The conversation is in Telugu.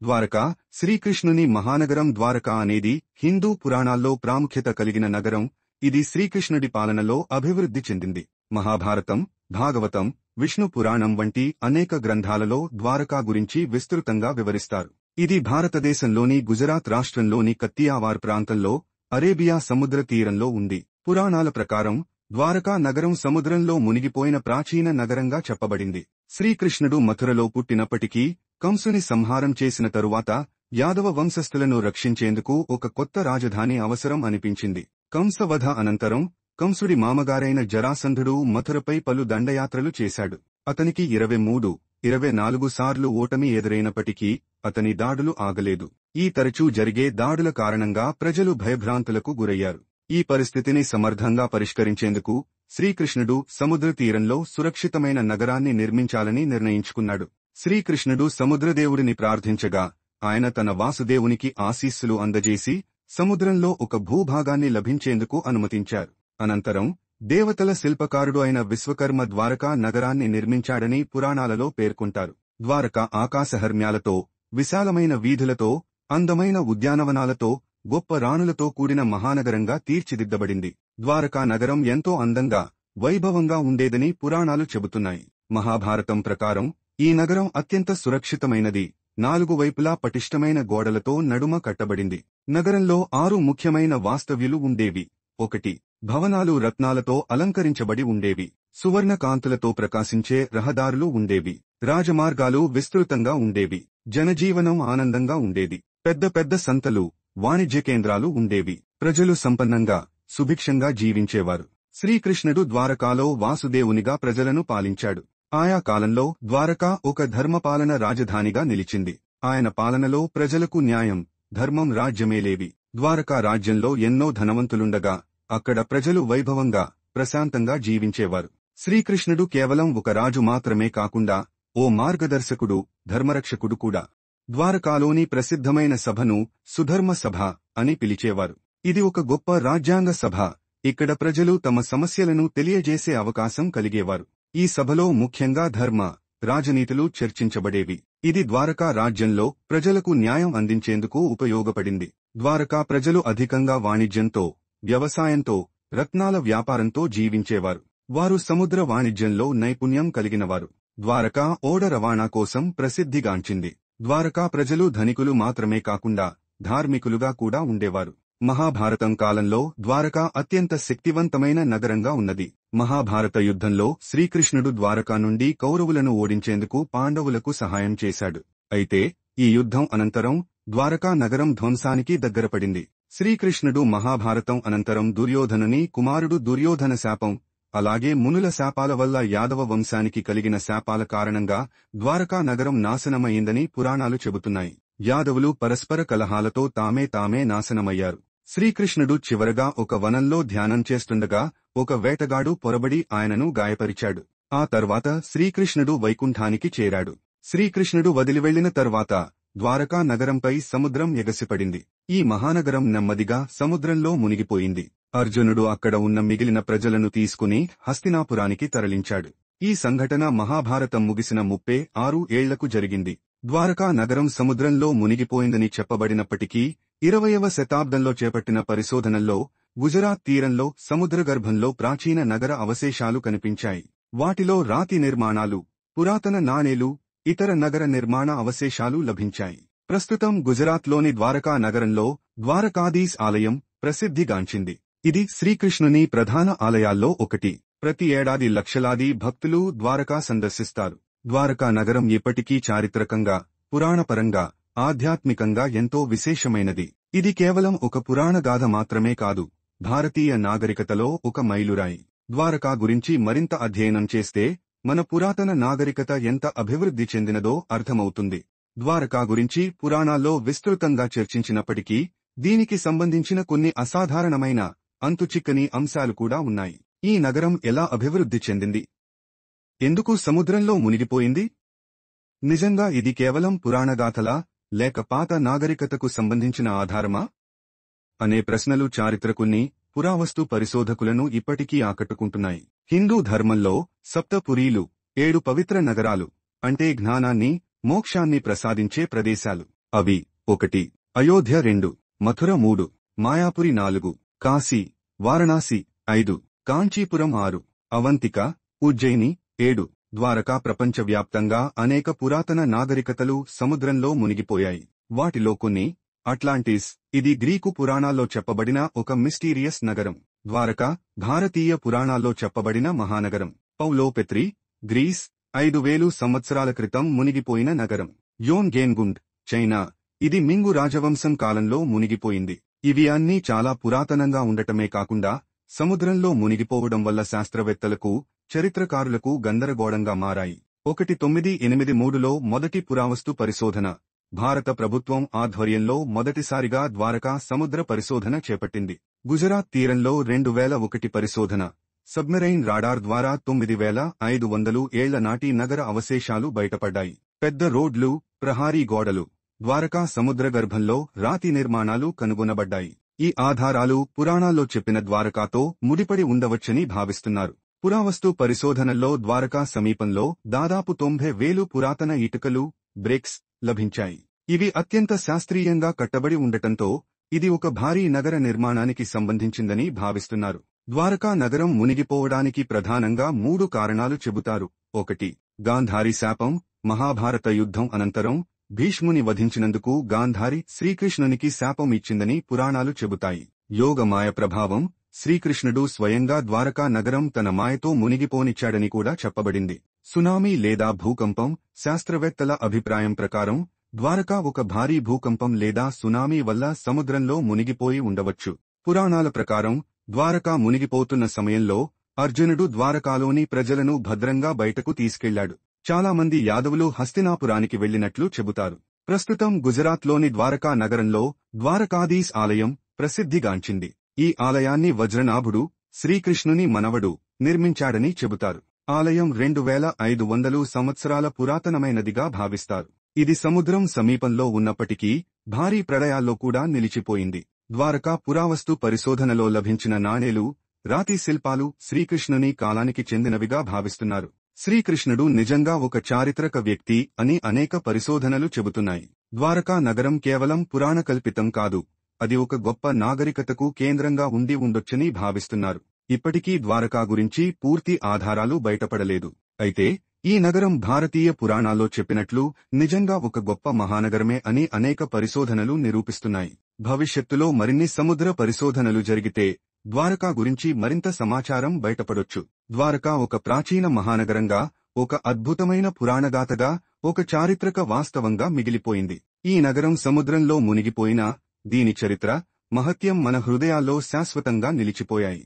ద్వారకా, శ్రీకృష్ణుని మహానగరం. ద్వారకా అనేది హిందూ పురాణాల్లో ప్రాముఖ్యత కలిగిన నగరం. ఇది శ్రీకృష్ణుడి పాలనలో అభివృద్ధి చెందింది. మహాభారతం, భాగవతం, విష్ణు పురాణం వంటి అనేక గ్రంథాలలో ద్వారకా గురించి విస్తృతంగా వివరిస్తారు. ఇది భారతదేశంలోని గుజరాత్ రాష్ట్రంలోని కత్తియావార్ ప్రాంతంలో అరేబియా సముద్ర తీరంలో ఉంది. పురాణాల ప్రకారం ద్వారకా నగరం సముద్రంలో మునిగిపోయిన ప్రాచీన నగరంగా చెప్పబడింది. శ్రీకృష్ణుడు మథురలో పుట్టినప్పటికీ కంసుని సంహారం చేసిన తరువాత యాదవ వంశస్థులను రక్షించేందుకు ఒక కొత్త రాజధాని అవసరం అనిపించింది. కంసవధ అనంతరం కంసుడి మామగారైన జరాసంధుడు మథురపై పలు దండయాత్రలు చేశాడు. అతనికి 23-24 సార్లు ఓటమి ఎదురైనప్పటికీ అతని దాడులు ఆగలేదు. ఈ తరచూ జరిగే దాడుల కారణంగా ప్రజలు భయభ్రాంతులకు గురయ్యారు. ఈ పరిస్థితిని సమర్థంగా పరిష్కరించేందుకు శ్రీకృష్ణుడు సముద్ర తీరంలో సురక్షితమైన నగరాన్ని నిర్మించాలని నిర్ణయించుకున్నాడు. శ్రీకృష్ణుడు సముద్రదేవుడిని ప్రార్థించగా ఆయన తన వాసుదేవునికి ఆశీస్సులు అందజేసి సముద్రంలో ఒక భూభాగాన్ని లభించేందుకు అనుమతించారు. అనంతరం దేవతల శిల్పకారుడు అయిన విశ్వకర్మ ద్వారకా నగరాన్ని నిర్మించాడని పురాణాలలో పేర్కొంటారు. ద్వారక ఆకాశహర్మ్యాలతో, విశాలమైన వీధులతో, అందమైన ఉద్యానవనాలతో, గొప్ప రాణులతో కూడిన మహానగరంగా తీర్చిదిద్దబడింది. ద్వారకా నగరం ఎంతో అందంగా, వైభవంగా ఉండేదని పురాణాలు చెబుతున్నాయి. మహాభారతం ప్రకారం ఈ నగరం అత్యంత సురక్షితమైనది. 4 వైపులా పటిష్టమైన గోడలతో నడుమ కట్టబడింది. నగరంలో 6 ముఖ్యమైన వాస్తవ్యులు ఉండేవి. 1. భవనాలు రత్నాలతో అలంకరించబడి ఉండేవి. సువర్ణ కాంతులతో ప్రకాశించే రహదారులు ఉండేవి. రాజమార్గాలు విస్తృతంగా ఉండేవి. జనజీవనం ఆనందంగా ఉండేది. పెద్ద పెద్ద సంతలు, వాణిజ్య కేంద్రాలు ఉండేవి. ప్రజలు సంపన్నంగా, సుభిక్షంగా జీవించేవారు. శ్రీకృష్ణుడు ద్వారకాలో వాసుదేవునిగా ప్రజలను పాలించాడు. ఆయా కాలంలో ద్వారకా ఒక ధర్మపాలన రాజధానిగా నిలిచింది. ఆయన పాలనలో ప్రజలకు న్యాయం, ధర్మం రాజ్యమేలేవి. ద్వారకా రాజ్యంలో ఎన్నో ధనవంతులుండగా అక్కడ ప్రజలు వైభవంగా, ప్రశాంతంగా జీవించేవారు. శ్రీకృష్ణుడు కేవలం ఒక రాజు మాత్రమే కాకుండా ఓ మార్గదర్శకుడు, ధర్మరక్షకుడు కూడా. ద్వారకాలోని ప్రసిద్ధమైన సభను సుధర్మ సభ అని పిలిచేవారు. ఇది ఒక గొప్ప రాజ్యాంగ సభ. ఇక్కడ ప్రజలు తమ సమస్యలను తెలియజేసే అవకాశం కలిగేవారు. ఈ సభలో ముఖ్యంగా ధర్మ, రాజనీతులు చర్చించబడేవి. ఇది ద్వారకా రాజ్యంలో ప్రజలకు న్యాయం అందించేందుకు ఉపయోగపడింది. ద్వారకా ప్రజలు అధికంగా వాణిజ్యంతో, వ్యవసాయంతో, రత్నాల వ్యాపారంతో జీవించేవారు. వారు సముద్ర వాణిజ్యంలో నైపుణ్యం కలిగినవారు. ద్వారకా ఓడ రవాణా కోసం ప్రసిద్ధిగాంచింది. ద్వారకా ప్రజలు ధనికులు మాత్రమే కాకుండా ధార్మికులుగా కూడా ఉండేవారు. మహాభారతం కాలంలో ద్వారకా అత్యంత శక్తివంతమైన నగరంగా ఉన్నది. మహాభారత యుద్ధంలో శ్రీకృష్ణుడు ద్వారకా నుండి కౌరవులను ఓడించేందుకు పాండవులకు సహాయం చేశాడు. అయితే ఈ యుద్ధం అనంతరం ద్వారకా నగరం ధ్వంసానికి దగ్గరపడింది. శ్రీకృష్ణుడు మహాభారతం అనంతరం దుర్యోధనుని కుమారుడు దుర్యోధన శాపం, అలాగే మునుల శాపాల వల్ల యాదవ వంశానికి కలిగిన శాపాల కారణంగా ద్వారకా నగరం నాశనమయ్యిందని పురాణాలు చెబుతున్నాయి. యాదవులు పరస్పర కలహాలతో తామే నాశనమయ్యారు. శ్రీకృష్ణుడు చివరగా ఒక వనంలో ధ్యానం చేస్తుండగా ఒక వేటగాడు పొరబడి ఆయనను గాయపరిచాడు. ఆ తర్వాత శ్రీకృష్ణుడు వైకుంఠానికి చేరాడు. శ్రీకృష్ణుడు వదిలివెళ్లిన తర్వాత ద్వారకా నగరంపై సముద్రం ఎగసిపడింది. ఈ మహానగరం నెమ్మదిగా సముద్రంలో మునిగిపోయింది. అర్జునుడు అక్కడ ఉన్న మిగిలిన ప్రజలను తీసుకుని హస్తినాపురానికి తరలించాడు. ఈ సంఘటన మహాభారతం ముగిసిన 36 ఏళ్లకు జరిగింది. ద్వారకా నగరం సముద్రంలో మునిగిపోయిందని చెప్పబడినప్పటికీ 20వ శతాబ్దంలో చేపట్టిన పరిశోధనల్లో గుజరాత్ తీరంలో సముద్రగర్భంలో ప్రాచీన నగర అవశేషాలు కనిపించాయి. వాటిలో రాతి నిర్మాణాలు, పురాతన నాణేలు, ఇతర నగర నిర్మాణ అవశేషాలు లభించాయి. ప్రస్తుతం గుజరాత్లోని ద్వారకా నగరంలో ద్వారకాధీశ్ ఆలయం ప్రసిద్ధిగాంచింది. ఇది శ్రీకృష్ణుని ప్రధాన ఆలయాల్లో ఒకటి. ప్రతి ఏడాది లక్షలాది భక్తులు ద్వారకా సందర్శిస్తారు. ద్వారకా నగరం ఇప్పటికీ చారిత్రకంగా, పురాణపరంగా, ఆధ్యాత్మికంగా ఎంతో విశేషమైనది. ఇది కేవలం ఒక పురాణగాథ మాత్రమే కాదు, భారతీయ నాగరికతలో ఒక మైలురాయి. ద్వారకా గురించి మరింత అధ్యయనం చేస్తే మన పురాతన నాగరికత ఎంత అభివృద్ధి చెందినదో అర్థమవుతుంది. ద్వారకా గురించి పురాణాల్లో విస్తృతంగా చర్చించినప్పటికీ దీనికి సంబంధించిన కొన్ని అసాధారణమైన, అంతుచిక్కని అంశాలు కూడా ఉన్నాయి. ఈ నగరం ఎలా అభివృద్ధి చెందింది? ఎందుకు సముద్రంలో మునిగిపోయింది? నిజంగా ఇది కేవలం పురాణగాథలా, లేక పాత నాగరికతకు సంబంధించిన ఆధారమా అనే ప్రశ్నలు చారిత్రకుల్ని, పురావస్తు పరిశోధకులను ఇప్పటికీ ఆకట్టుకుంటున్నాయి. హిందూ ధర్మంలో సప్తపురీలు, 7 పవిత్ర నగరాలు, అంటే జ్ఞానాన్ని, మోక్షాన్ని ప్రసాదించే ప్రదేశాలు. అవి 1 అయోధ్య 2 మథుర 3 మాయాపురి 4 కాశీ వారణాసి 5 కాంచీపురం 6 అవంతిక ఉజ్జయిని 7 ద్వారకా ప్రపంచవ్యాప్తంగా అనేక పురాతన నాగరికతలు సముద్రంలో మునిగిపోయాయి. వాటిలో కొన్ని అట్లాంటిస్, ఇది గ్రీకు పురాణాల్లో చెప్పబడిన ఒక మిస్టీరియస్ నగరం. ద్వారకా భారతీయ పురాణాల్లో చెప్పబడిన మహానగరం. పౌలోపెత్రి, గ్రీస్, 5000 సంవత్సరాల క్రితం మునిగిపోయిన నగరం. యోన్గేన్గుండ్, చైనా, ఇది మింగు రాజవంశం కాలంలో మునిగిపోయింది. ఇవి అన్నీ చాలా పురాతనంగా ఉండటమే కాకుండా సముద్రంలో మునిగిపోవడం వల్ల శాస్త్రవేత్తలకు, చరిత్రకారులకు గందరగోళంగా మారాయి. 1983లో మొదటి పురావస్తు పరిశోధన, భారత ప్రభుత్వం ఆధ్వర్యంలో మొదటిసారిగా ద్వారకా సముద్ర పరిశోధన చేపట్టింది. గుజరాత్ తీరంలో 2001 పరిశోధన, సబ్మెరైన్ రాడార్ ద్వారా 9500 ఏళ్ల నాటి నగర అవశేషాలు బయటపడ్డాయి. పెద్ద రోడ్లు, ప్రహారీ గోడలు, ద్వారకా సముద్ర గర్భంలో రాతి నిర్మాణాలు కనుగొనబడ్డాయి. ఈ ఆధారాలు పురాణాల్లో చెప్పిన ద్వారకాతో ముడిపడి ఉండవచ్చని భావిస్తున్నారు. పురావస్తు పరిశోధనల్లో ద్వారకా సమీపంలో దాదాపు 90,000 పురాతన ఇటుకలు, బ్రిక్స్ లభించాయి. ఇవి అత్యంత శాస్త్రీయంగా కట్టబడి ఉండటంతో ఇది ఒక భారీ నగర నిర్మాణానికి సంబంధించిందని భావిస్తున్నారు. ద్వారకా నగరం మునిగిపోవడానికి ప్రధానంగా 3 కారణాలు చెబుతారు. 1. గాంధారి శాపం. మహాభారత యుద్ధం అనంతరం భీష్ముని వధించినందుకు గాంధారి శ్రీకృష్ణునికి శాపం ఇచ్చిందని పురాణాలు చెబుతాయి. యోగమాయ ప్రభావం. శ్రీకృష్ణుడు స్వయంగా ద్వారకా నగరం తన మాయతో మునిగిపోనిచ్చాడని కూడా చెప్పబడింది. సునామీ లేదా భూకంపం. శాస్త్రవేత్తల అభిప్రాయం ప్రకారం ద్వారకా ఒక భారీ భూకంపం లేదా సునామీ వల్ల సముద్రంలో మునిగిపోయి ఉండవచ్చు. పురాణాల ప్రకారం ద్వారకా మునిగిపోతున్న సమయంలో అర్జునుడు ద్వారకాలోని ప్రజలను భద్రంగా బయటకు తీసుకెళ్లాడు. చాలామంది యాదవులు హస్తినాపురానికి వెళ్లినట్లు చెబుతారు. ప్రస్తుతం గుజరాత్లోని ద్వారకా నగరంలో ద్వారకాధీశ్ ఆలయం ప్రసిద్ధిగాంచింది. ఈ ఆలయాన్ని వజ్రనాభుడు, శ్రీకృష్ణుని మనవడు నిర్మించాడని చెబుతారు. ఆలయం 2500 సంవత్సరాల పురాతనమైనదిగా భావిస్తారు. ఇది సముద్రం సమీపంలో ఉన్నప్పటికీ భారీ ప్రళయాల్లో కూడా నిలిచిపోయింది. ద్వారకా పురావస్తు పరిశోధనలో లభించిన నాణేలు, రాతి శిల్పాలు శ్రీకృష్ణుని కాలానికి చెందినవిగా భావిస్తున్నారు. శ్రీకృష్ణుడు నిజంగా ఒక చారిత్రక వ్యక్తి అని అనేక పరిశోధనలు చెబుతున్నాయి. ద్వారకా నగరం కేవలం పురాణకల్పితం కాదు, అది ఒక గొప్ప నాగరికతకు కేంద్రంగా ఉండి ఉండొచ్చని భావిస్తున్నారు. ఇప్పటికీ ద్వారకా గురించి పూర్తి ఆధారాలు బయటపడలేదు. అయితే ఈ నగరం భారతీయ పురాణాల్లో చెప్పినట్లు నిజంగా ఒక గొప్ప మహానగరమే అని అనేక పరిశోధనలు నిరూపిస్తున్నాయి. భవిష్యత్తులో మరిన్ని సముద్ర పరిశోధనలు జరిగితే ద్వారకా గురించి మరింత సమాచారం బయటపడొచ్చు. ద్వారకా ఒక ప్రాచీన మహానగరంగా, ఒక అద్భుతమైన పురాణగాథగా, ఒక చారిత్రక వాస్తవంగా మిగిలిపోయింది. ఈ నగరం సముద్రంలో మునిగిపోయినా దీని చరిత్ర, మహత్యం మన హృదయాల్లో శాశ్వతంగా నిలిచిపోయాయి.